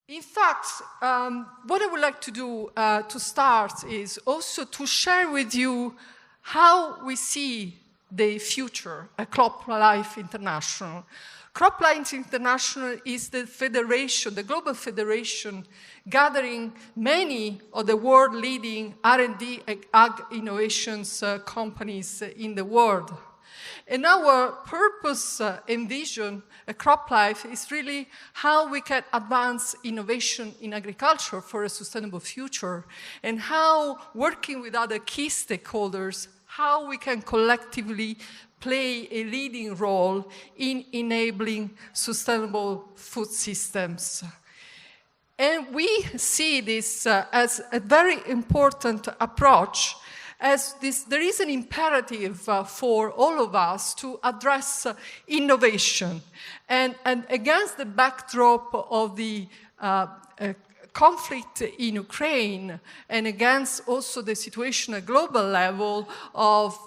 In fact, what I would like to do to start is also to share with you how we see the future at CropLife International. CropLife International is the federation, the global federation, gathering many of the world-leading R&D and ag innovations companies in the world. And our purpose and vision at CropLife is really how we can advance innovation in agriculture for a sustainable future, and how, working with other key stakeholders, how we can collectively play a leading role in enabling sustainable food systems. And we see this as a very important approach, as there is an imperative for all of us to address innovation. And against the backdrop of the conflict in Ukraine, and against also the situation at global level of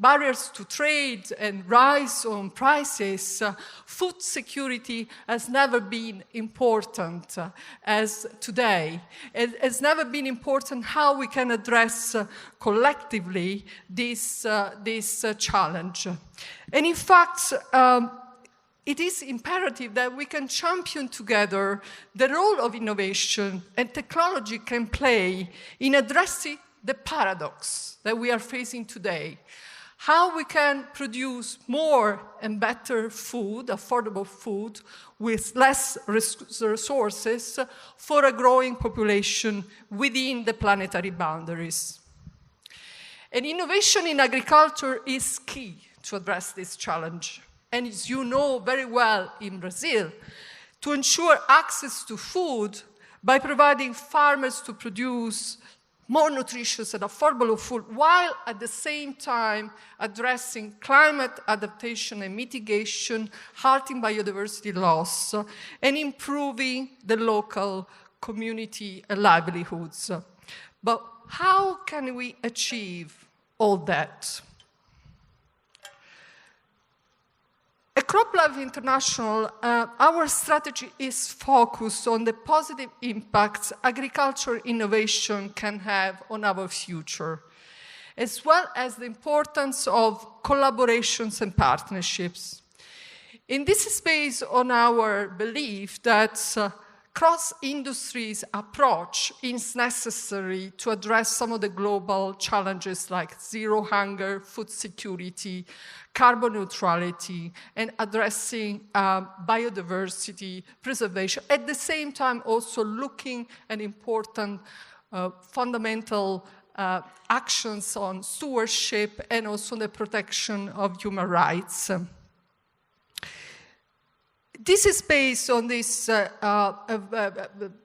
barriers to trade and rise on prices, food security has never been important as today. It has never been important how we can address collectively this challenge. And in fact, it is imperative that we can champion together the role of innovation and technology can play in addressing the paradox that we are facing today. How we can produce more and better food, affordable food, with less resources for a growing population within the planetary boundaries. And innovation in agriculture is key to address this challenge. And as you know very well in Brazil, to ensure access to food by providing farmers to produce more nutritious and affordable food, while at the same time addressing climate adaptation and mitigation, halting biodiversity loss, and improving the local community livelihoods. But how can we achieve all that? At CropLife International, our strategy is focused on the positive impacts agricultural innovation can have on our future, as well as the importance of collaborations and partnerships. In this is based on our belief that cross-industries approach is necessary to address some of the global challenges like zero hunger, food security, carbon neutrality, and addressing biodiversity preservation. At the same time, also looking at important fundamental actions on stewardship and also the protection of human rights. This is based on this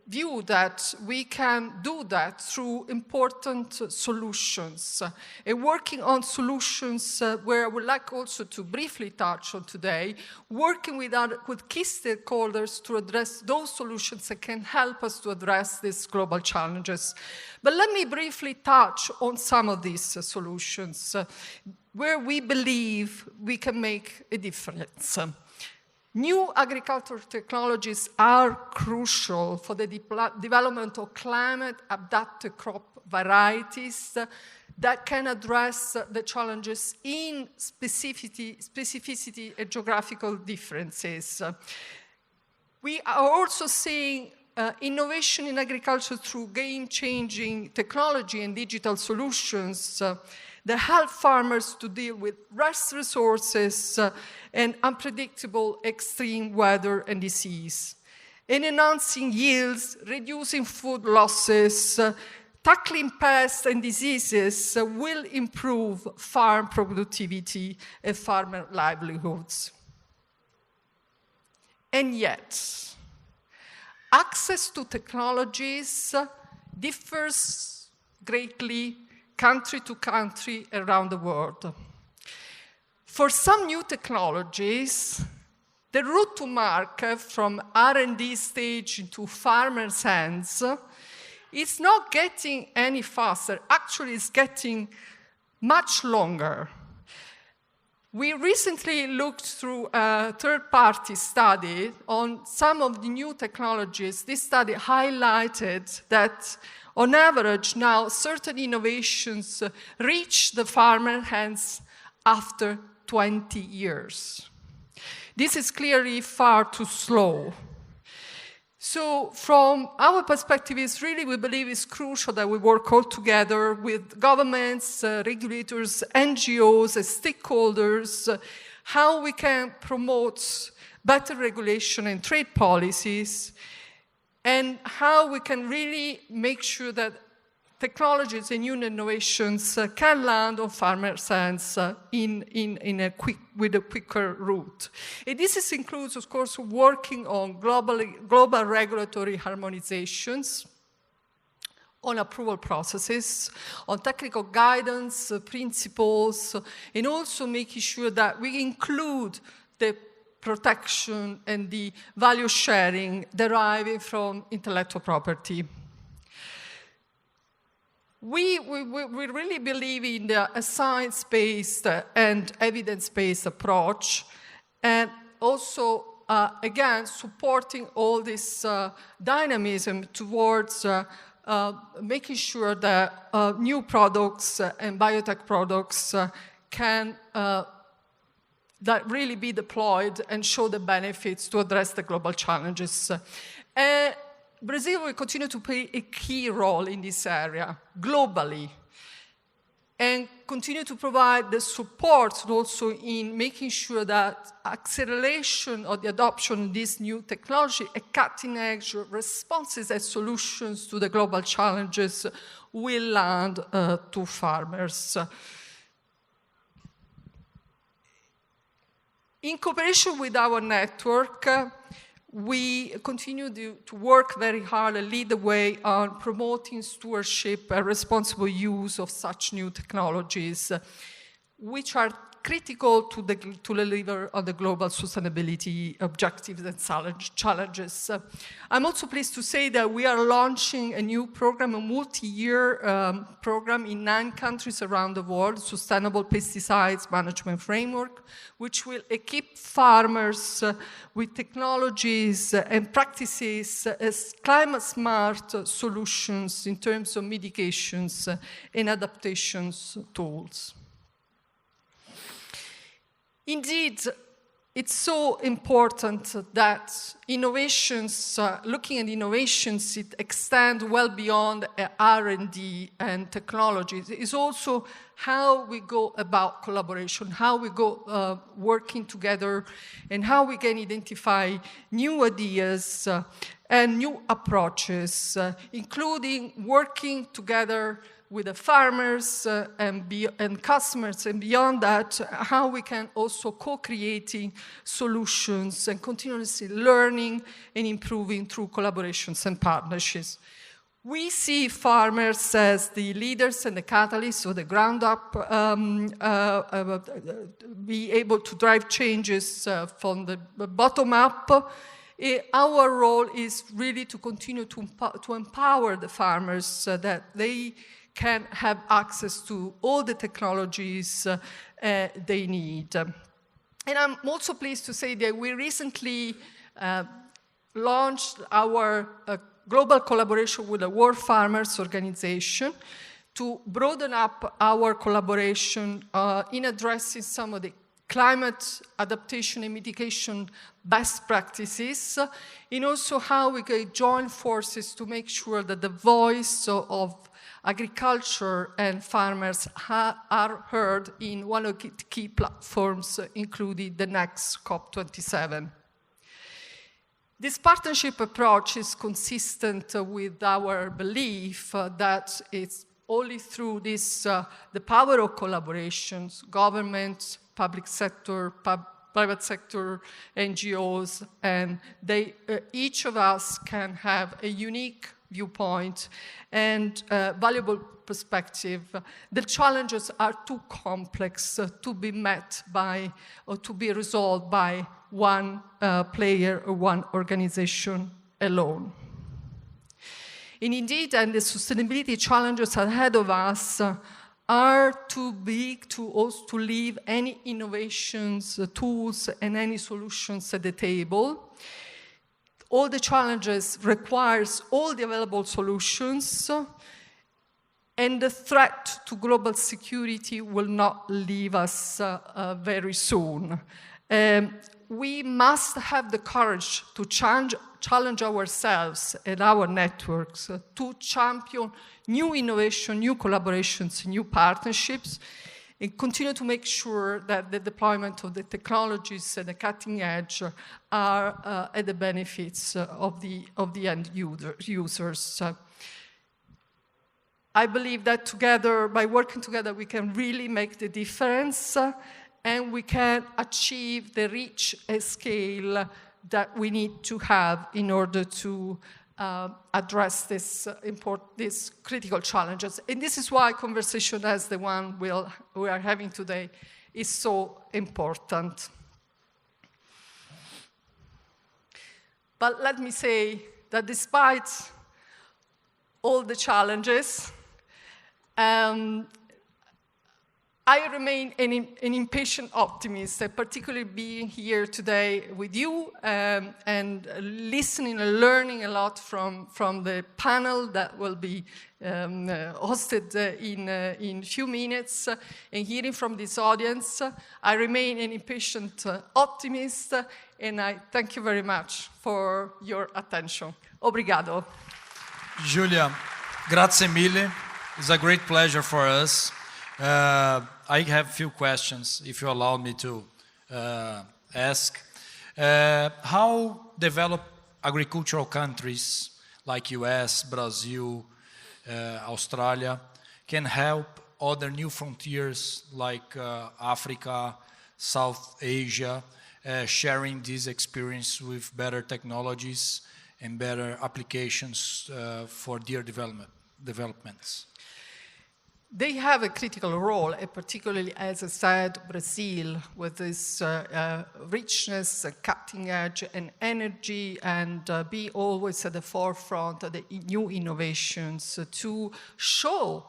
view that we can do that through important solutions. And working on solutions where I would like also to briefly touch on today, working with key stakeholders to address those solutions that can help us to address these global challenges. But let me briefly touch on some of these solutions where we believe we can make a difference. New agricultural technologies are crucial for the development of climate-adapted crop varieties that can address the challenges in specificity and geographical differences. We are also seeing innovation in agriculture through game-changing technology and digital solutions that help farmers to deal with less resources and unpredictable extreme weather and disease. In enhancing yields, reducing food losses, tackling pests and diseases will improve farm productivity and farmer livelihoods. And yet, access to technologies differs greatly country to country around the world. For some new technologies, the route to market from R&D stage into farmers' hands is not getting any faster. Actually, it's getting much longer. We recently looked through a third-party study on some of the new technologies. This study highlighted that, on average, now certain innovations reach the farmer hands after 20 years. This is clearly far too slow. So from our perspective, we believe it's crucial that we work all together with governments, regulators, NGOs, and stakeholders, how we can promote better regulation and trade policies, and how we can really make sure that technologies and new innovations can land on farmers' hands with a quicker route. And this includes, of course, working on global regulatory harmonizations, on approval processes, on technical guidance principles, and also making sure that we include the protection and the value sharing deriving from intellectual property. We really believe in a science-based and evidence-based approach, and also, again, supporting all this dynamism towards making sure that new products and biotech products can that really be deployed and show the benefits to address the global challenges. Brazil will continue to play a key role in this area globally and continue to provide the support also in making sure that acceleration of the adoption of this new technology and cutting-edge responses and solutions to the global challenges will land to farmers. In cooperation with our network, we continue to work very hard and lead the way on promoting stewardship and responsible use of such new technologies, which are critical to deliver on the global sustainability objectives and challenges. I'm also pleased to say that we are launching a new program, a multi-year program in 9 countries around the world, Sustainable Pesticides Management Framework, which will equip farmers with technologies and practices as climate-smart solutions in terms of mitigations and adaptations tools. Indeed, it's so important that innovations, looking at innovations, it extend well beyond R&D and technologies. It's also how we go about collaboration, how we go working together, and how we can identify new ideas and new approaches, including working together with the farmers and customers, and beyond that, how we can also co-creating solutions and continuously learning and improving through collaborations and partnerships. We see farmers as the leaders and the catalysts of the ground up, be able to drive changes from the bottom up. Our role is really to continue to empower the farmers so that they can have access to all the technologies they need. And I'm also pleased to say that we recently launched our global collaboration with the World Farmers Organization to broaden up our collaboration in addressing some of the climate adaptation and mitigation best practices, and also how we can join forces to make sure that the voice of agriculture and farmers are heard in one of the key platforms, including the next COP27. This partnership approach is consistent with our belief that it's only through this, the power of collaborations, governments, public sector, private sector, NGOs, and each of us can have a unique viewpoint and valuable perspective. The challenges are too complex to be met by or to be resolved by one player or one organization alone. And indeed, and the sustainability challenges ahead of us are too big to leave any innovations, tools, and any solutions at the table. All the challenges requires all the available solutions, and the threat to global security will not leave us very soon. We must have the courage to challenge ourselves and our networks to champion new innovation, new collaborations, new partnerships, and continue to make sure that the deployment of the technologies and the cutting edge are at the benefits of the end users. I believe that together, by working together, we can really make the difference, and we can achieve the reach and scale that we need to have in order to address these critical challenges. And this is why conversation as the one we are having today is so important. But let me say that despite all the challenges, I remain an impatient optimist, particularly being here today with you and listening and learning a lot from the panel that will be hosted in a few minutes, and hearing from this audience. I remain an impatient optimist, and I thank you very much for your attention. Obrigado. Giulia, grazie mille. It's a great pleasure for us. I have a few questions, if you allow me to ask. How developed agricultural countries like US, Brazil, Australia can help other new frontiers like Africa, South Asia, sharing this experience with better technologies and better applications for their developments? They have a critical role, particularly, as I said, Brazil, with this richness, cutting edge, and energy, and be always at the forefront of the new innovations to show,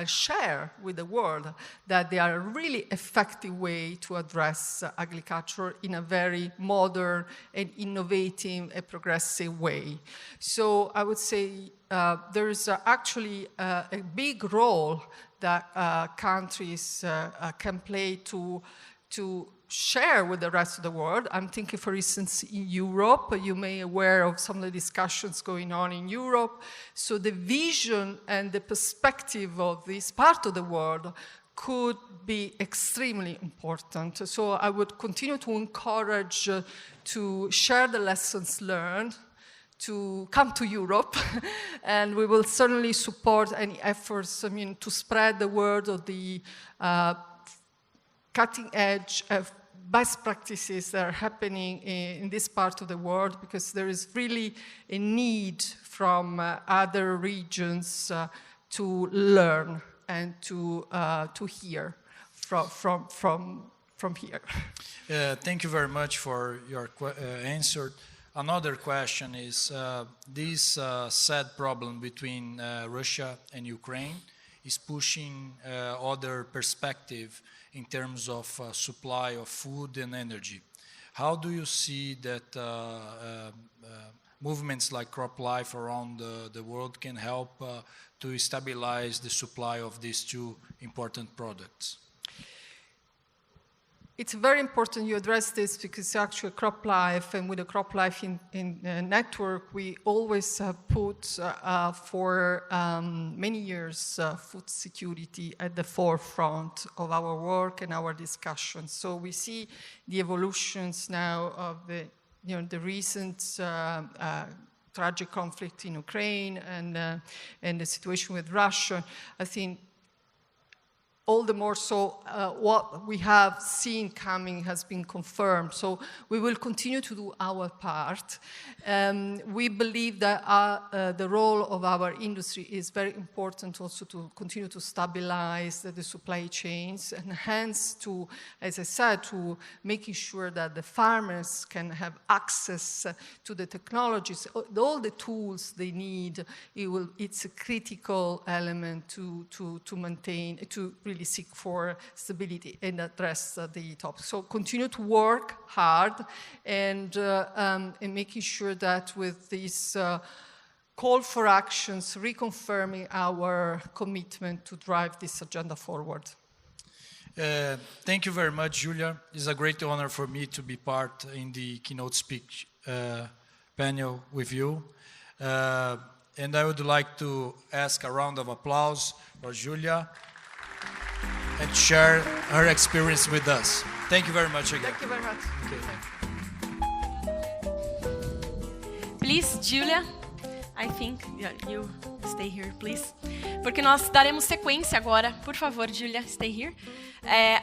share with the world that they are a really effective way to address agriculture in a very modern and innovative and progressive way. So I would say there is actually a big role that countries can play to share with the rest of the world. I'm thinking, for instance, in Europe. You may be aware of some of the discussions going on in Europe. So the vision and the perspective of this part of the world could be extremely important. So I would continue to encourage to share the lessons learned, to come to Europe, and we will certainly support any efforts, to spread the word of the cutting edge of best practices that are happening in this part of the world, because there is really a need from other regions to learn and to hear from here. Thank you very much for your answer. Another question is, this sad problem between Russia and Ukraine is pushing other perspective in terms of supply of food and energy. How do you see that movements like CropLife around the world can help to stabilize the supply of these two important products? It's very important you address this, because actually CropLife, and with the CropLife in network, we always put for many years food security at the forefront of our work and our discussions. So we see the evolutions now of the recent tragic conflict in Ukraine and the situation with Russia. I think all the more so what we have seen coming has been confirmed. So we will continue to do our part. We believe that the role of our industry is very important also to continue to stabilize the supply chains, and hence to, as I said, to making sure that the farmers can have access to the technologies, all the tools they need. It's a critical element to maintain, to really seek for stability and address the topic. So continue to work hard and making sure that with this call for actions, reconfirming our commitment to drive this agenda forward. Thank you very much, Giulia. It's a great honor for me to be part in the keynote speech panel with you. And I would like to ask a round of applause for Giulia and share her experience with us. Thank you very much again. Thank you very much. Okay. Please, Giulia, I think you stay here, please. Porque nós daremos sequência agora, por favor, Giulia, stay here,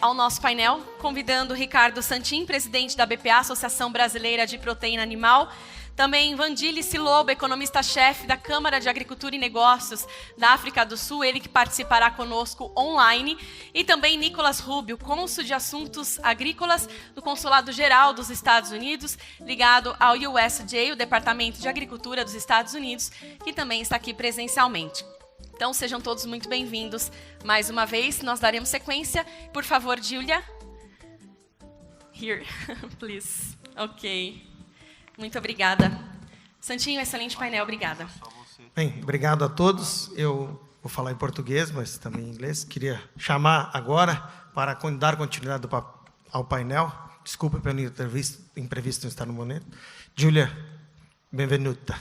ao nosso painel, convidando o Ricardo Santin, presidente da ABPA, Associação Brasileira de Proteína Animal, também Wandile Sihlobo, economista-chefe da Câmara de Agricultura e Negócios da África do Sul, ele que participará conosco online, e também Nicolas Rubio, cônsul de assuntos agrícolas do Consulado Geral dos Estados Unidos, ligado ao USDA, o Departamento de Agricultura dos Estados Unidos, que também está aqui presencialmente. Então, sejam todos muito bem-vindos mais uma vez. Nós daremos sequência. Por favor, Giulia. Here, please. Ok. Muito obrigada. Santinho, excelente painel. Obrigada. Bem, obrigado a todos. Eu vou falar em português, mas também em inglês. Queria chamar agora para dar continuidade ao painel. Desculpe pelo imprevisto não estar no momento. Giulia, benvenuta.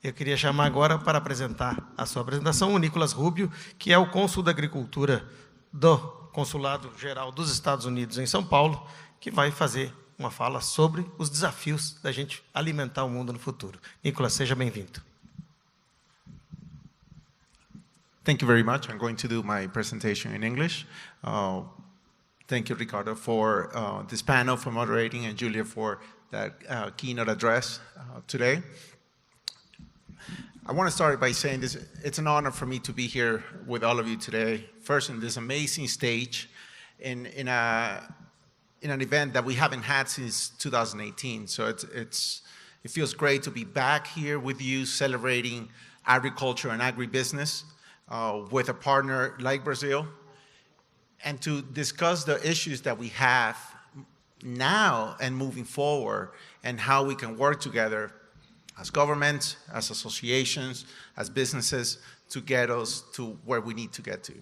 Eu queria chamar agora para apresentar a sua apresentação o Nicolas Rubio, que é o cônsul da Agricultura do Consulado Geral dos Estados Unidos em São Paulo, que vai fazer uma fala sobre os desafios da gente alimentar o mundo no futuro. Nicolas, seja bem-vindo. Thank you very much. I'm going to do my presentation in English. Thank you, Ricardo, for this panel, for moderating, and Giulia for that keynote address today. I want to start by saying this, it's an honor for me to be here with all of you today. First, in this amazing stage, in an event that we haven't had since 2018. So it feels great to be back here with you celebrating agriculture and agribusiness with a partner like Brazil, and to discuss the issues that we have now and moving forward, and how we can work together as governments, as associations, as businesses, to get us to where we need to get to.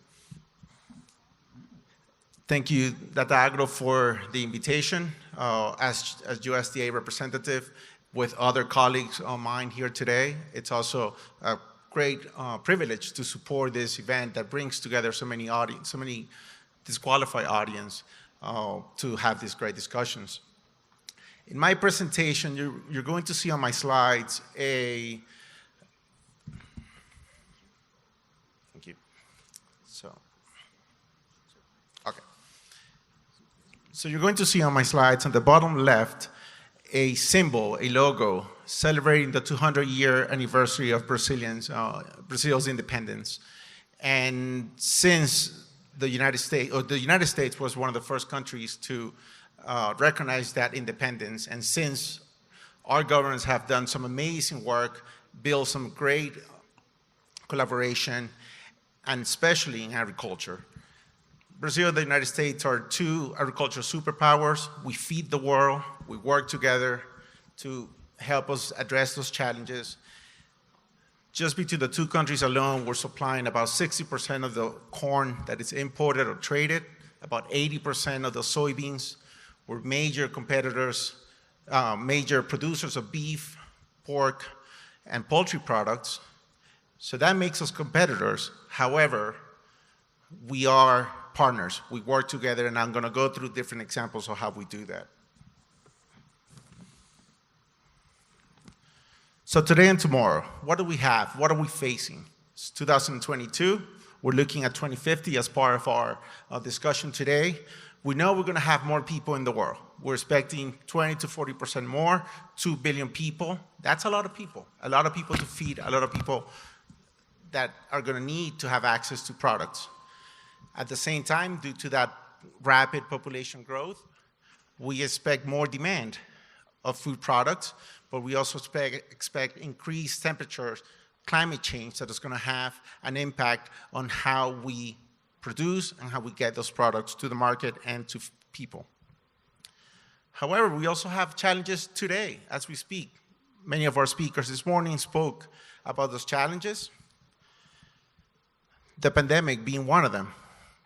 Thank you, Data Agro, for the invitation. As USDA representative with other colleagues of mine here today, it's also a great privilege to support this event that brings together so many disqualified audience to have these great discussions. In my presentation, you're going to see on my slides thank you. Okay. So you're going to see on my slides on the bottom left a symbol, a logo, celebrating the 200-year anniversary of Brazil's independence. And since the United States was one of the first countries to recognize that independence, and since our governments have done some amazing work, built some great collaboration, and especially in agriculture. Brazil and the United States are two agricultural superpowers. We feed the world. We work together to help us address those challenges. Just between the two countries alone, we're supplying about 60% of the corn that is imported or traded, about 80% of the soybeans. We're major competitors, major producers of beef, pork, and poultry products. So that makes us competitors. However, we are partners. We work together, and I'm going to go through different examples of how we do that. So today and tomorrow, what do we have? What are we facing? It's 2022. We're looking at 2050 as part of our discussion today. We know we're going to have more people in the world. We're expecting 20 to 40% more, 2 billion people. That's a lot of people to feed, a lot of people that are going to need to have access to products. At the same time, due to that rapid population growth, we expect more demand of food products, but we also expect increased temperatures, climate change that is going to have an impact on how we produce and how we get those products to the market and to people. However, we also have challenges today as we speak. Many of our speakers this morning spoke about those challenges, the pandemic being one of them.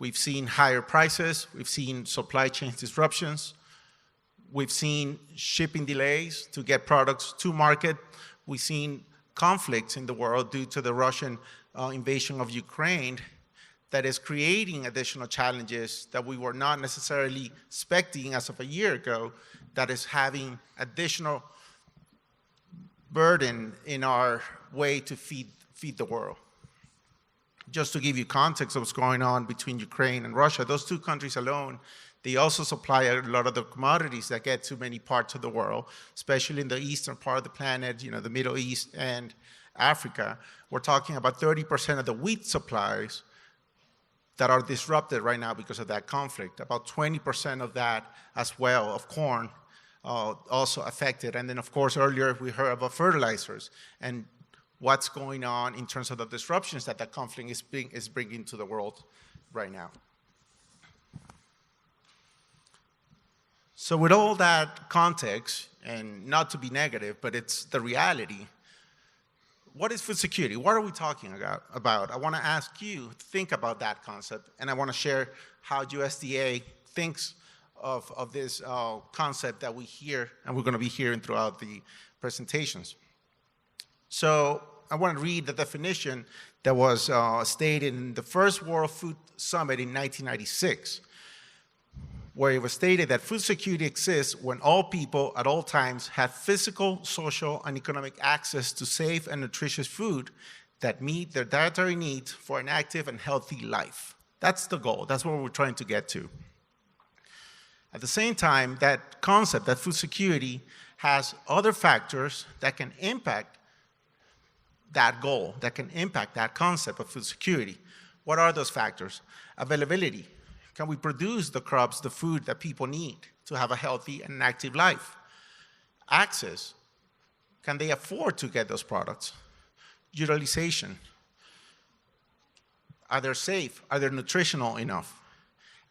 We've seen higher prices, we've seen supply chain disruptions, we've seen shipping delays to get products to market, we've seen conflicts in the world due to the Russian invasion of Ukraine that is creating additional challenges that we were not necessarily expecting as of a year ago, that is having additional burden in our way to feed the world. Just to give you context of what's going on between Ukraine and Russia, those two countries alone, they also supply a lot of the commodities that get to many parts of the world, especially in the eastern part of the planet, the Middle East and Africa. We're talking about 30% of the wheat supplies that are disrupted right now because of that conflict. About 20% of that as well, of corn, also affected. And then, of course, earlier we heard about fertilizers and what's going on in terms of the disruptions that conflict is bringing to the world right now. So with all that context, and not to be negative, but it's the reality, what is food security? What are we talking about? I want to ask you to think about that concept, and I want to share how USDA thinks of this concept that we hear, and we're going to be hearing throughout the presentations. So I want to read the definition that was stated in the first World Food Summit in 1996, where it was stated that food security exists when all people at all times have physical, social, and economic access to safe and nutritious food that meet their dietary needs for an active and healthy life. That's the goal. That's what we're trying to get to. At the same time, that concept, that food security, has other factors that can impact that goal, that can impact that concept of food security. What are those factors? Availability. Can we produce the crops, the food that people need to have a healthy and active life? Access. Can they afford to get those products? Utilization. Are they safe? Are they nutritional enough?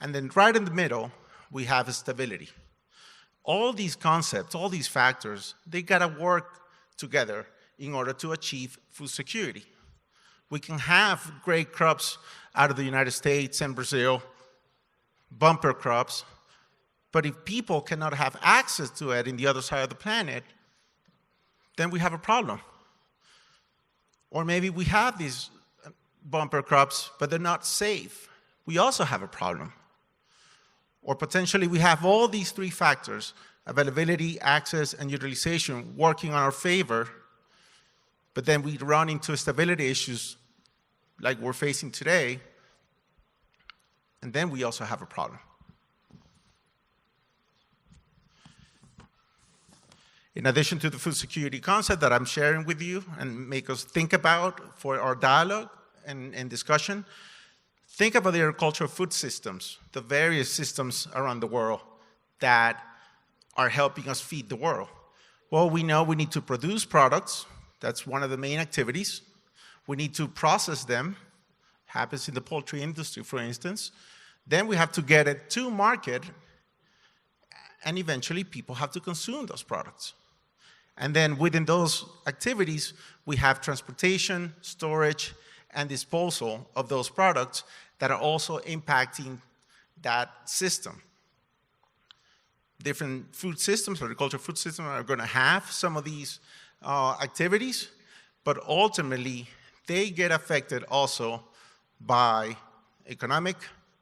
And then right in the middle, we have stability. All these concepts, all these factors, they gotta work together in order to achieve food security. We can have great crops out of the United States and Brazil, bumper crops, but if people cannot have access to it in the other side of the planet, then we have a problem. Or maybe we have these bumper crops, but they're not safe. We also have a problem. Or potentially we have all these three factors, availability, access, and utilization, working on our favor, but then we run into stability issues like we're facing today, and then we also have a problem. In addition to the food security concept that I'm sharing with you and make us think about for our dialogue and discussion, think about the agricultural food systems, the various systems around the world that are helping us feed the world. Well, we know we need to produce products. That's one of the main activities. We need to process them. Happens in the poultry industry, for instance. Then we have to get it to market, and eventually people have to consume those products. And then within those activities, we have transportation, storage, and disposal of those products that are also impacting that system. Different food systems, agricultural food systems, are going to have some of these activities, but ultimately they get affected also by economic,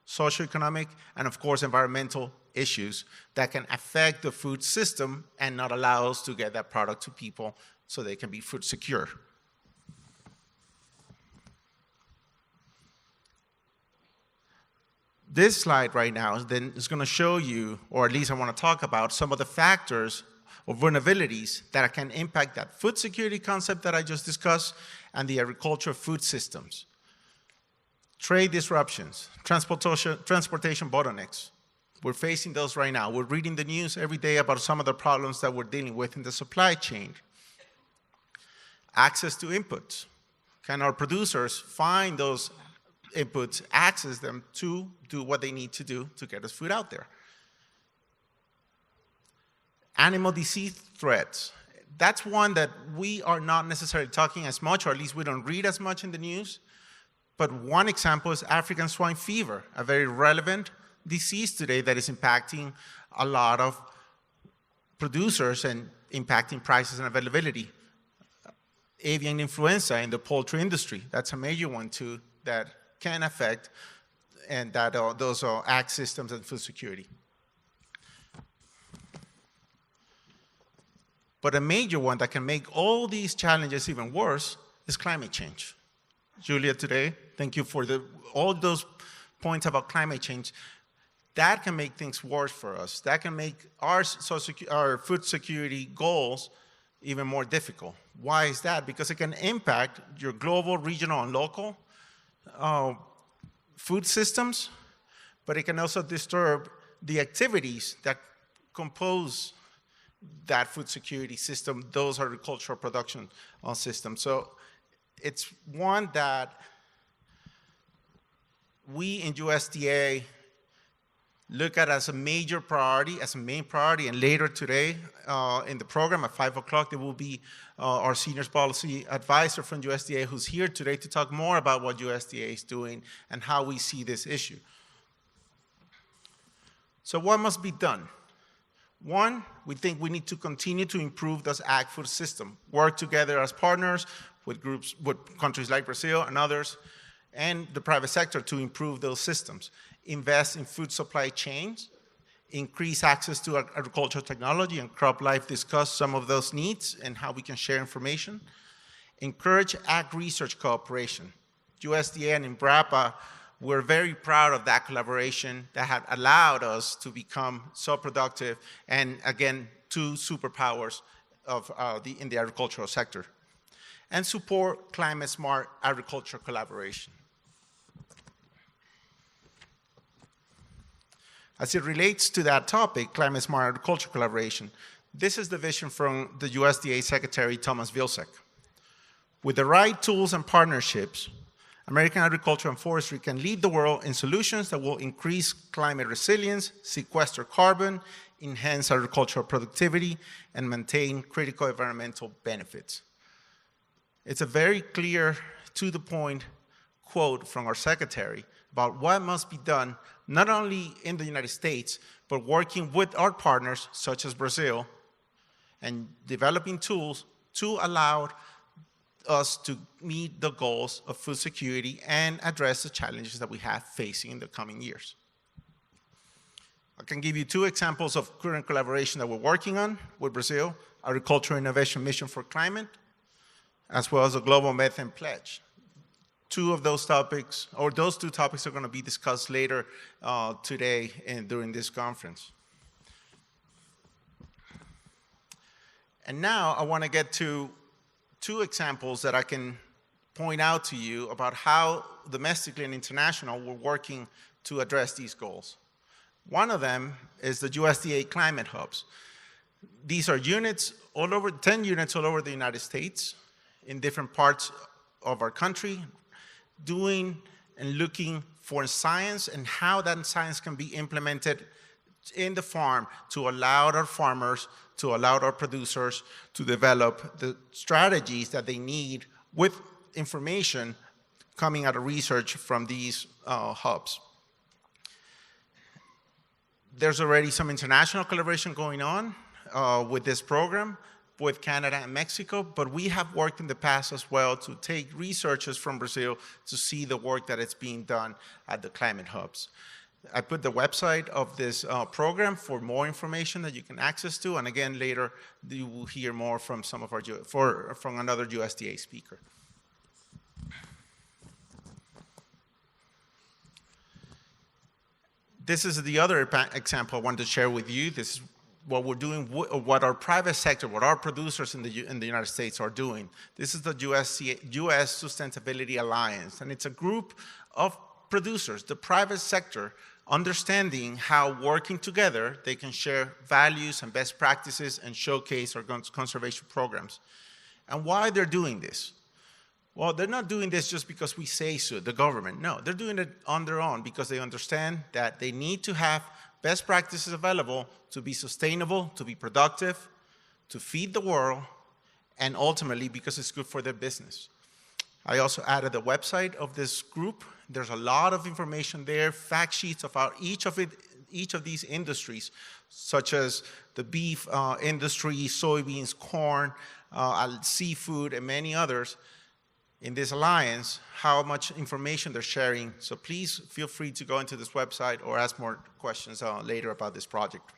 socioeconomic, and of course environmental issues that can affect the food system and not allow us to get that product to people so they can be food secure. This slide right now is going to show you, or at least I want to talk about, some of the factors or vulnerabilities that can impact that food security concept that I just discussed and the agricultural food systems. Trade disruptions, transportation bottlenecks. We're facing those right now. We're reading the news every day about some of the problems that we're dealing with in the supply chain. Access to inputs. Can our producers find those inputs, access them to do what they need to do to get us food out there? Animal disease threats. That's one that we are not necessarily talking as much, or at least we don't read as much in the news. But one example is African swine fever, a very relevant disease today that is impacting a lot of producers and impacting prices and availability. Avian influenza in the poultry industry, that's a major one too that can affect and that those are ag systems and food security. But a major one that can make all these challenges even worse is climate change. Giulia today, thank you for all those points about climate change. That can make things worse for us. That can make our food security goals even more difficult. Why is that? Because it can impact your global, regional, and local food systems, but it can also disturb the activities that compose that food security system, those agricultural production systems. So it's one that we in USDA look at as a major priority, as a main priority, and later today in the program at 5 o'clock, there will be our senior policy advisor from USDA who's here today to talk more about what USDA is doing and how we see this issue. So what must be done? One, we think we need to continue to improve this ag food system, work together as partners with groups, with countries like Brazil and others, and the private sector to improve those systems. Invest in food supply chains, increase access to agricultural technology, and CropLife discussed some of those needs and how we can share information. Encourage ag research cooperation. USDA and ABPA, we're very proud of that collaboration that had allowed us to become so productive and, again, two superpowers of in the agricultural sector. And support climate-smart agriculture collaboration. As it relates to that topic, climate-smart agriculture collaboration, this is the vision from the USDA Secretary Thomas Vilsack. With the right tools and partnerships, American agriculture and forestry can lead the world in solutions that will increase climate resilience, sequester carbon, enhance agricultural productivity, and maintain critical environmental benefits. It's a very clear, to-the-point quote from our secretary about what must be done, not only in the United States, but working with our partners, such as Brazil, and developing tools to allow us to meet the goals of food security and address the challenges that we have facing in the coming years. I can give you two examples of current collaboration that we're working on with Brazil, Agricultural Innovation Mission for Climate, as well as the Global Methane Pledge. Two of those topics, or those two topics are going to be discussed later today and during this conference. And now I want to get to two examples that I can point out to you about how domestically and international we're working to address these goals. One of them is the USDA Climate Hubs. These are units all over, 10 units all over the United States in different parts of our country, doing and looking for science and how that science can be implemented in the farm to allow our farmers, to allow our producers to develop the strategies that they need with information coming out of research from these hubs. There's already some international collaboration going on with this program with Canada and Mexico, but we have worked in the past as well to take researchers from Brazil to see the work that is being done at the climate hubs. I put the website of this program for more information that you can access to, and again later you will hear more from some of our from another USDA speaker. this is the other example I want to share with you. This is what we're doing, what our private sector, what our producers in the United States are doing. This is the U.S. Sustainability Alliance, and it's a group of producers, the private sector, understanding how working together they can share values and best practices and showcase our conservation programs. And why they're doing this? Well, they're not doing this just because we say so, the government. No, they're doing it on their own because they understand that they need to have best practices available to be sustainable, to be productive, to feed the world, and ultimately because it's good for their business. I also added the website of this group. There's a lot of information there, fact sheets about each of these industries, such as the beef industry, soybeans, corn, seafood, and many others in this alliance, how much information they're sharing. So please feel free to go into this website or ask more questions later about this project.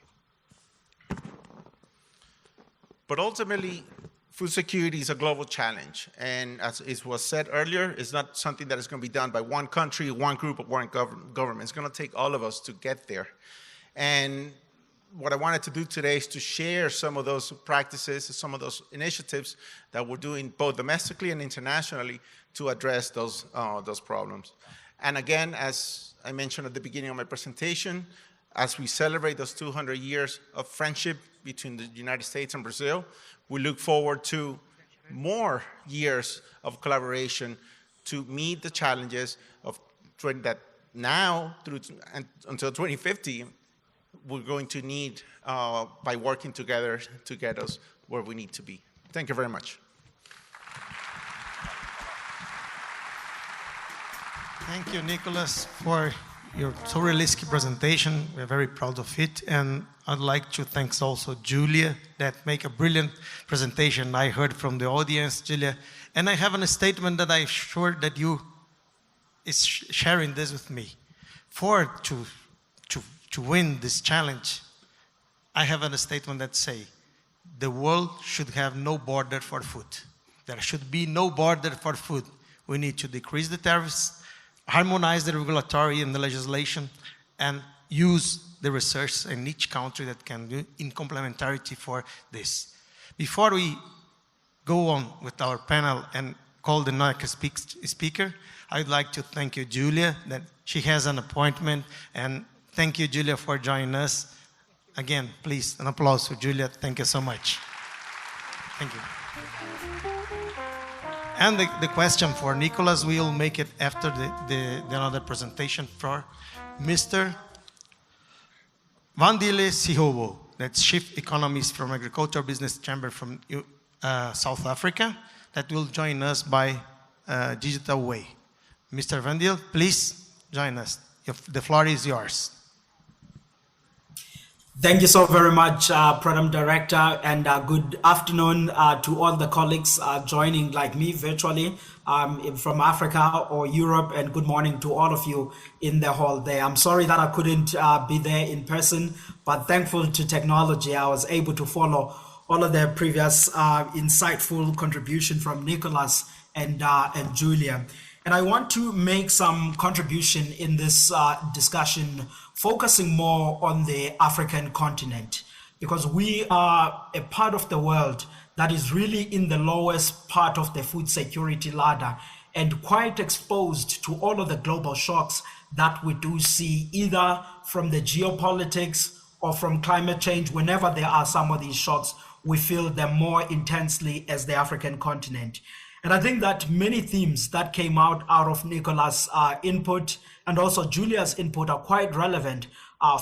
But ultimately, food security is a global challenge. And as it was said earlier, it's not something that is going to be done by one country, one group, or one government. It's going to take all of us to get there. And what I wanted to do today is to share some of those practices, some of those initiatives that we're doing both domestically and internationally to address those problems. And again, as I mentioned at the beginning of my presentation, as we celebrate those 200 years of friendship between the United States and Brazil, we look forward to more years of collaboration to meet the challenges of that now through until 2050, we're going to need by working together to get us where we need to be. Thank you very much. Thank you, Nicolas, for your thoroughly presentation. We're very proud of it. And I'd like to thank also Giulia that make a brilliant presentation. I heard from the audience, Giulia. And I have a statement that I'm sure that you is sharing this with me. To win this challenge, I have a statement that say, the world should have no border for food. There should be no border for food. We need to decrease the tariffs, harmonize the regulatory and the legislation, and use the research in each country that can do in complementarity for this. Before we go on with our panel and call the next speaker, I'd like to thank you, Giulia, that she has an appointment, and thank you, Giulia, for joining us. Again, please, an applause for Giulia. Thank you so much. Thank you. And the question for Nicolas, we will make it after the another presentation for Mr. Wandile Sihlobo, that's Chief Economist from Agriculture Business Chamber from South Africa, that will join us by digital way. Mr. Wandile, please join us. The floor is yours. Thank you so very much, Program Director, and good afternoon to all the colleagues joining like me virtually from Africa or Europe, and good morning to all of you in the hall there. I'm sorry that I couldn't be there in person, but thankful to technology, I was able to follow all of the previous insightful contribution from Nicolas and Giulia. And I want to make some contribution in this discussion, focusing more on the African continent, because we are a part of the world that is really in the lowest part of the food security ladder and quite exposed to all of the global shocks that we do see, either from the geopolitics or from climate change. Whenever there are some of these shocks, we feel them more intensely as the African continent. And I think that many themes that came out of Nicolas' input and also Giulia's input are quite relevant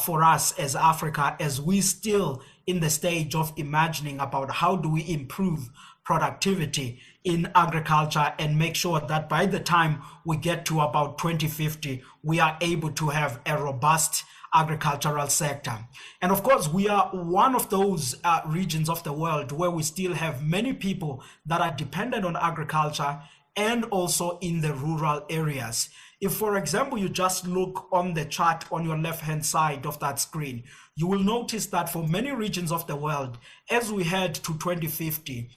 for us as Africa, as we still in the stage of imagining about how do we improve productivity in agriculture and make sure that by the time we get to about 2050, we are able to have a robust agricultural sector. And of course, we are one of those regions of the world where we still have many people that are dependent on agriculture and also in the rural areas. If, for example, you just look on the chart on your left-hand side of that screen, you will notice that for many regions of the world, as we head to 2050,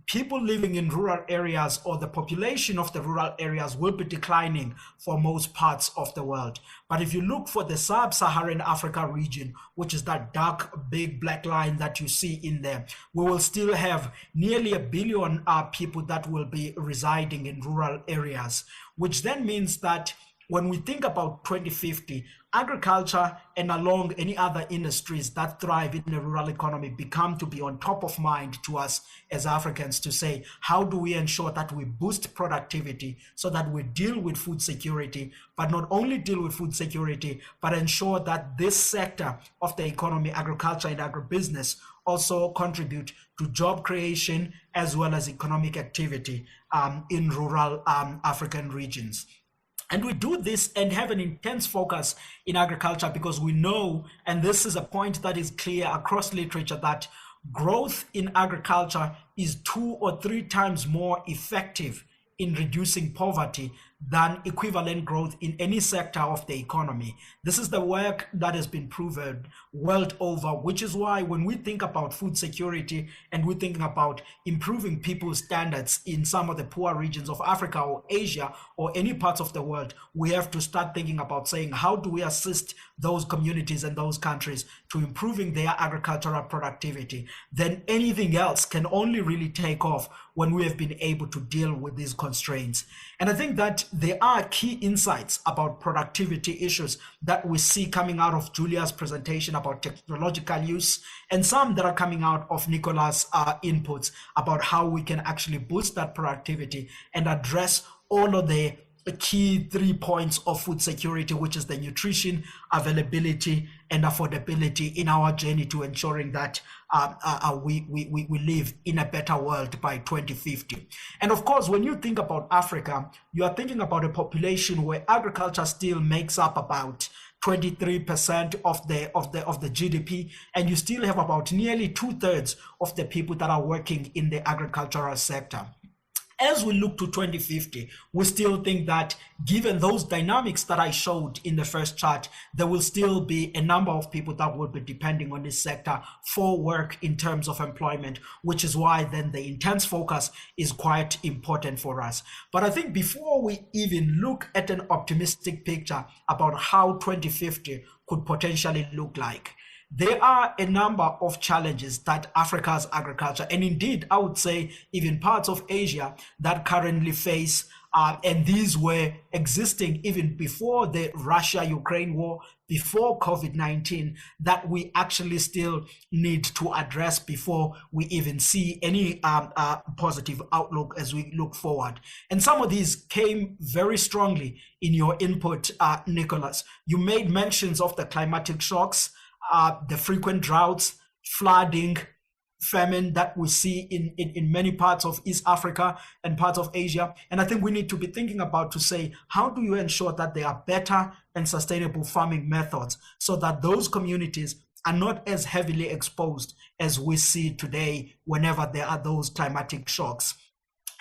people living in rural areas, or the population of the rural areas, will be declining for most parts of the world. But if you look for the sub-Saharan Africa region, which is that dark, big black line that you see in there, we will still have nearly 1 billion people that will be residing in rural areas, which then means that when we think about 2050, agriculture and along any other industries that thrive in the rural economy become to be on top of mind to us as Africans, to say, how do we ensure that we boost productivity so that we deal with food security, but not only deal with food security, but ensure that this sector of the economy, agriculture and agribusiness, also contribute to job creation as well as economic activity in rural African regions. And we do this and have an intense focus in agriculture because we know, and this is a point that is clear across literature, that growth in agriculture is 2 or 3 times more effective in reducing poverty than equivalent growth in any sector of the economy. This is the work that has been proven world over, which is why when we think about food security and we're thinking about improving people's standards in some of the poor regions of Africa or Asia or any parts of the world, we have to start thinking about saying, how do we assist those communities and those countries to improving their agricultural productivity? Then anything else can only really take off when we have been able to deal with these constraints. And I think that there are key insights about productivity issues that we see coming out of Giulia's presentation about technological use, and some that are coming out of Nicolas' inputs about how we can actually boost that productivity and address all of the key 3 points of food security, which is the nutrition, availability, and affordability in our journey to ensuring that we live in a better world by 2050. And of course, when you think about Africa, you are thinking about a population where agriculture still makes up about 23% of the GDP, and you still have about nearly 2/3 of the people that are working in the agricultural sector. As we look to 2050, we still think that given those dynamics that I showed in the first chart, there will still be a number of people that will be depending on this sector for work in terms of employment, which is why then the intense focus is quite important for us. But I think before we even look at an optimistic picture about how 2050 could potentially look like, there are a number of challenges that Africa's agriculture, and indeed, I would say even parts of Asia, that currently face, and these were existing even before the Russia-Ukraine war, before COVID-19, that we actually still need to address before we even see any positive outlook as we look forward. And some of these came very strongly in your input, Nicolas. You made mentions of the climatic shocks, the frequent droughts, flooding, famine that we see in many parts of East Africa and parts of Asia. And I think we need to be thinking about to say, how do you ensure that there are better and sustainable farming methods so that those communities are not as heavily exposed as we see today whenever there are those climatic shocks?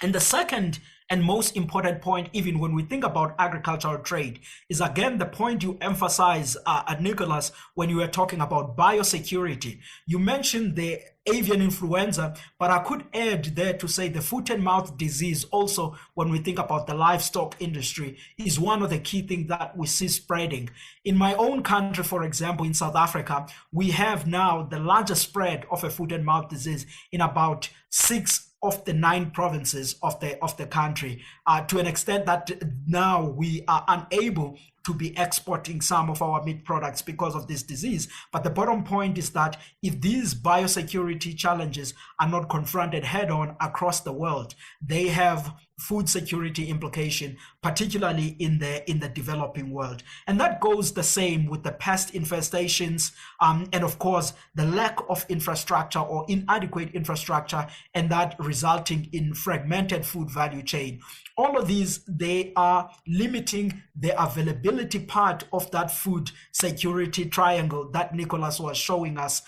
And the second and most important point, even when we think about agricultural trade, is again the point you emphasize, Nicolas, when you were talking about biosecurity. You mentioned the avian influenza, but I could add there to say the foot and mouth disease also, when we think about the livestock industry, is one of the key things that we see spreading. In my own country, for example, in South Africa, we have now the largest spread of a foot and mouth disease in about 6 of the 9 provinces of the country, to an extent that now we are unable to be exporting some of our meat products because of this disease. But the bottom point is that if these biosecurity challenges are not confronted head on across the world, they have food security implication, particularly in the developing world. And that goes the same with the pest infestations, and of course, the lack of infrastructure or inadequate infrastructure, and that resulting in fragmented food value chain. All of these, they are limiting the availability part of that food security triangle that Nicolas was showing us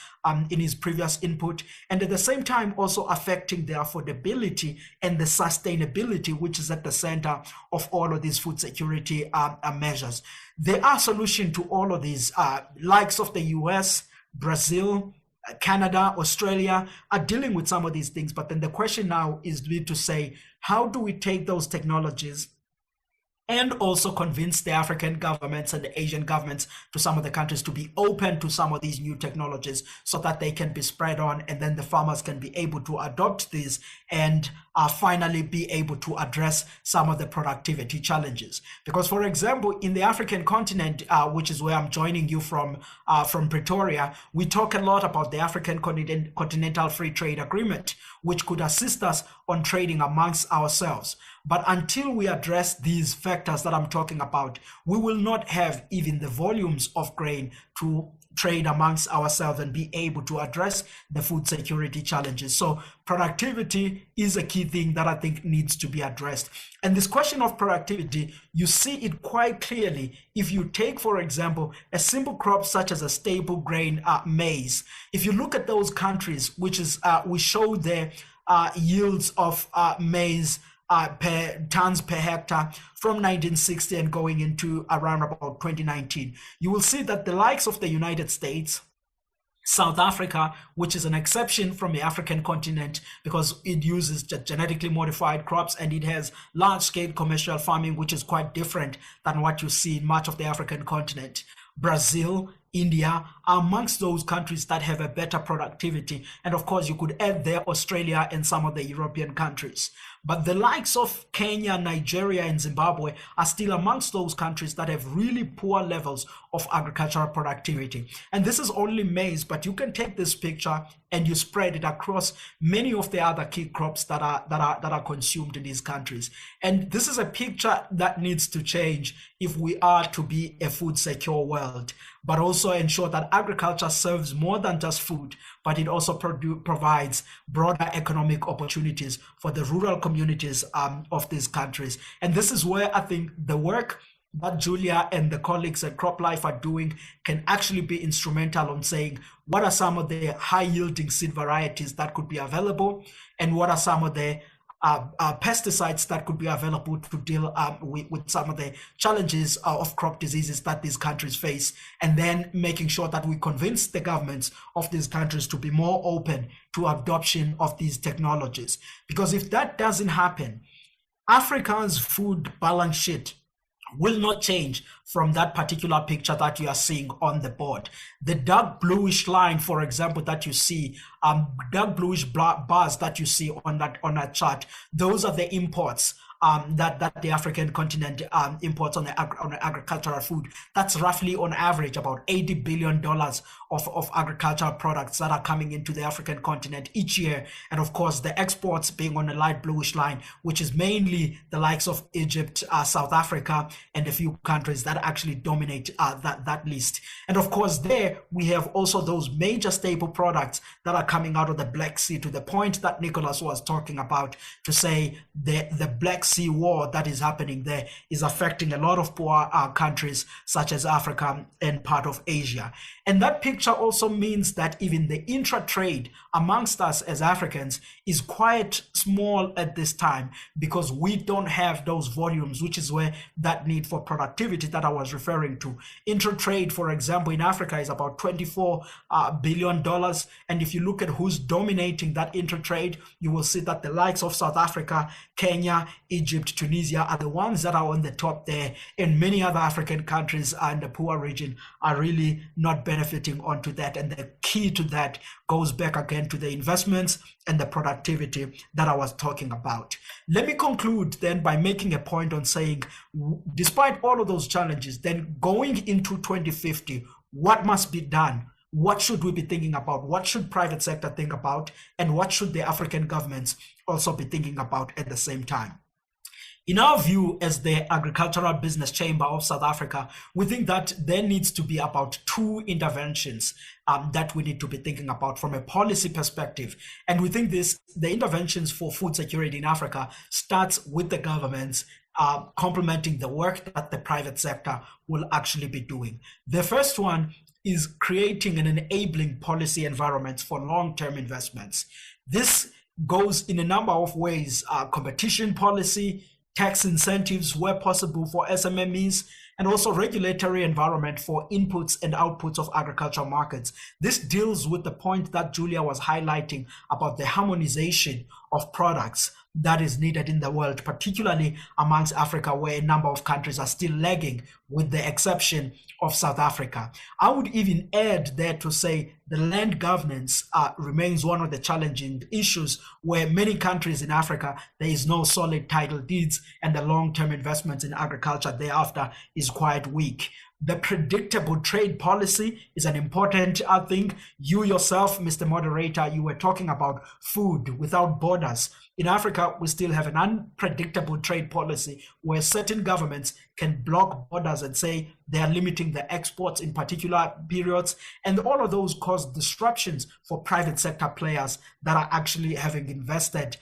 in his previous input, and at the same time also affecting the affordability and the sustainability, which is at the center of all of these food security measures. There are solutions to all of these, likes of the US, Brazil, Canada, Australia are dealing with some of these things. But then the question now is to say, how do we take those technologies and also convince the African governments and the Asian governments to some of the countries to be open to some of these new technologies so that they can be spread on, and then the farmers can be able to adopt these and finally be able to address some of the productivity challenges. Because, for example, in the African continent, which is where I'm joining you from Pretoria, we talk a lot about the African Continental Free Trade Agreement, which could assist us on trading amongst ourselves. But until we address these factors that I'm talking about, we will not have even the volumes of grain to trade amongst ourselves and be able to address the food security challenges. So productivity is a key thing that I think needs to be addressed. And this question of productivity, you see it quite clearly if you take, for example, a simple crop such as a staple grain, maize. If you look at those countries, which is we show their yields of maize tons per hectare from 1960 and going into around about 2019, you will see that the likes of the United States, South Africa, which is an exception from the African continent because it uses genetically modified crops and it has large-scale commercial farming, which is quite different than what you see in much of the African continent. Brazil, India are amongst those countries that have a better productivity. And of course, you could add there Australia and some of the European countries. But the likes of Kenya, Nigeria, and Zimbabwe are still amongst those countries that have really poor levels of agricultural productivity. And this is only maize, but you can take this picture and you spread it across many of the other key crops that are consumed in these countries. And this is a picture that needs to change if we are to be a food secure world, but also ensure that agriculture serves more than just food, but it also provides broader economic opportunities for the rural communities of these countries. And this is where I think the work that Giulia and the colleagues at CropLife are doing can actually be instrumental on saying what are some of the high yielding seed varieties that could be available, and what are some of the pesticides that could be available to deal with some of the challenges of crop diseases that these countries face, and then making sure that we convince the governments of these countries to be more open to adoption of these technologies. Because if that doesn't happen, Africa's food balance sheet will not change from that particular picture that you are seeing on the board. The dark bluish line, for example, that you see, dark bluish bars that you see on that chart, those are the imports that the African continent imports on the agricultural food. That's roughly on average about $80 billion of agricultural products that are coming into the African continent each year. And of course, the exports being on the light bluish line, which is mainly the likes of Egypt, South Africa, and a few countries that actually dominate that list. And of course, there we have also those major staple products that are coming out of the Black Sea, to the point that Nicolas was talking about, to say the Black Sea war that is happening there is affecting a lot of poor countries such as Africa and part of Asia. And that picture also means that even the intra-trade amongst us as Africans is quite small at this time, because we don't have those volumes, which is where that need for productivity that I was referring to. Intra-trade, for example, in Africa is about $24 billion. And if you look at who's dominating that intra-trade, you will see that the likes of South Africa, Kenya, Egypt, Tunisia are the ones that are on the top there. And many other African countries in the poor region are really not benefiting onto that. And the key to that goes back again to the investments and the productivity that I was talking about. Let me conclude then by making a point on saying, despite all of those challenges, then going into 2050, what must be done? What should we be thinking about? What should private sector think about? And what should the African governments also be thinking about at the same time? In our view, as the Agricultural Business Chamber of South Africa, we think that there needs to be about two interventions that we need to be thinking about from a policy perspective. And we think the interventions for food security in Africa starts with the governments complementing the work that the private sector will actually be doing. The first one is creating an enabling policy environment for long-term investments. This goes in a number of ways: competition policy, tax incentives where possible for SMMEs, and also regulatory environment for inputs and outputs of agricultural markets. This deals with the point that Giulia was highlighting about the harmonization of products that is needed in the world, particularly amongst Africa, where a number of countries are still lagging, with the exception of South Africa. I would even add there to say the land governance remains one of the challenging issues, where many countries in Africa, there is no solid title deeds, and the long-term investments in agriculture thereafter is quite weak. The predictable trade policy is an important thing. You yourself, Mr. Moderator, you were talking about food without borders. In Africa, we still have an unpredictable trade policy where certain governments can block borders and say they are limiting the exports in particular periods. And all of those cause disruptions for private sector players that are actually having invested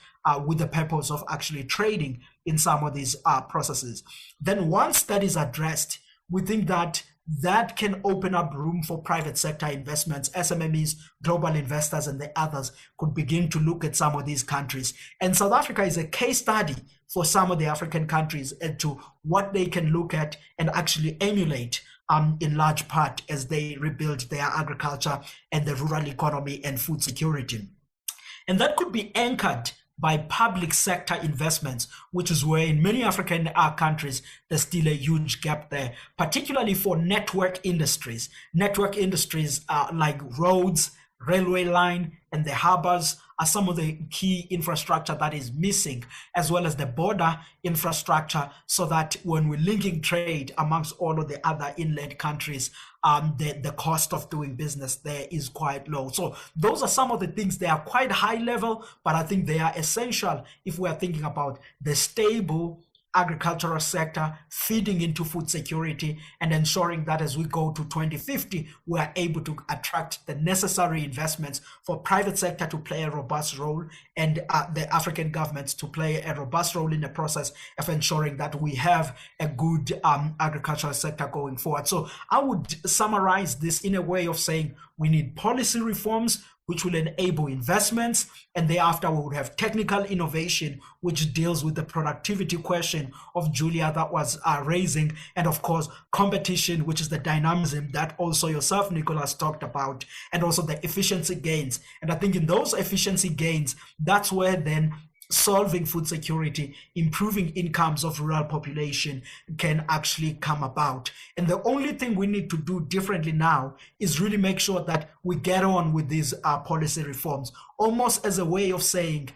with the purpose of actually trading in some of these processes. Then once that is addressed, we think that that can open up room for private sector investments. SMMEs, global investors, and the others could begin to look at some of these countries. And South Africa is a case study for some of the African countries as to what they can look at and actually emulate in large part as they rebuild their agriculture and the rural economy and food security. And that could be anchored by public sector investments, which is where in many African countries, there's still a huge gap there, particularly for network industries. Network industries like roads, railway line, and the harbors are some of the key infrastructure that is missing, as well as the border infrastructure, so that when we're linking trade amongst all of the other inland countries, the cost of doing business there is quite low. So those are some of the things. They are quite high level, but I think they are essential if we are thinking about the stable agricultural sector feeding into food security and ensuring that as we go to 2050, we are able to attract the necessary investments for private sector to play a robust role and the African governments to play a robust role in the process of ensuring that we have a good agricultural sector going forward. So I would summarize this in a way of saying we need policy reforms which will enable investments, and thereafter we would have technical innovation, which deals with the productivity question of Giulia that was raising, and of course, competition, which is the dynamism that also yourself, Nicolas, talked about, and also the efficiency gains. And I think in those efficiency gains, that's where then solving food security, improving incomes of rural population can actually come about. And the only thing we need to do differently now is really make sure that we get on with these policy reforms, almost as a way of saying,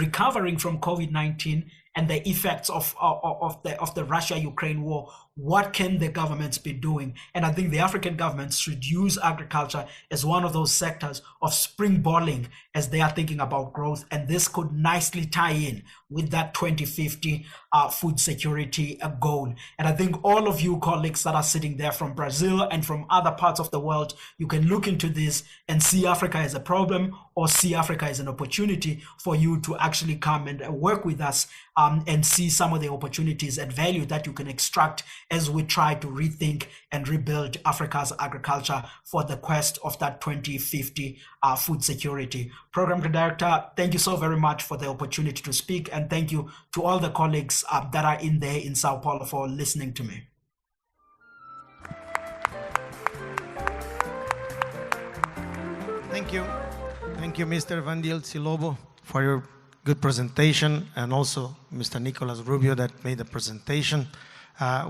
recovering from COVID-19 and the effects of the Russia-Ukraine war, what can the governments be doing? And I think the African governments should use agriculture as one of those sectors of springballing as they are thinking about growth. And this could nicely tie in with that 2050 food security goal. And I think all of you colleagues that are sitting there from Brazil and from other parts of the world, you can look into this and see Africa as a problem or see Africa as an opportunity for you to actually come and work with us and see some of the opportunities and value that you can extract as we try to rethink and rebuild Africa's agriculture for the quest of that 2050 food security. Program Director, thank you so very much for the opportunity to speak, and thank you to all the colleagues that are in there in Sao Paulo for listening to me. Thank you. Thank you, Mr. Wandile Sihlobo, for your good presentation, and also Mr. Nicolas Rubio that made the presentation.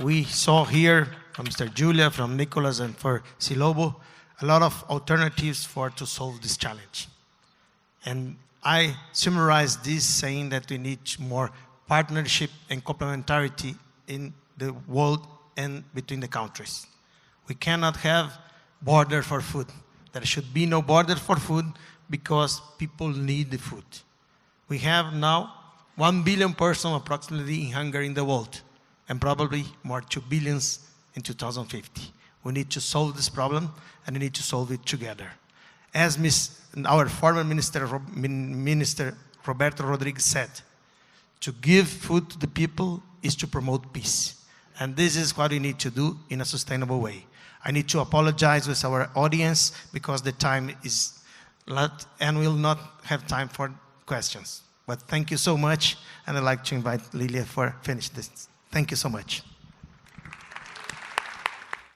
We saw here from Mr. Giulia, from Nicolas, and for Sihlobo, a lot of alternatives to solve this challenge. And I summarize this saying that we need more partnership and complementarity in the world and between the countries. We cannot have border for food. There should be no border for food because people need the food. We have now 1 billion persons approximately in hunger in the world, and probably more 2 billion in 2050. We need to solve this problem, and we need to solve it together. As our former Minister Roberto Rodrigues said, to give food to the people is to promote peace. And this is what we need to do in a sustainable way. I need to apologize with our audience because the time is late and we'll not have time for questions. But thank you so much, and I'd like to invite Lilia for finish this. Thank you so much.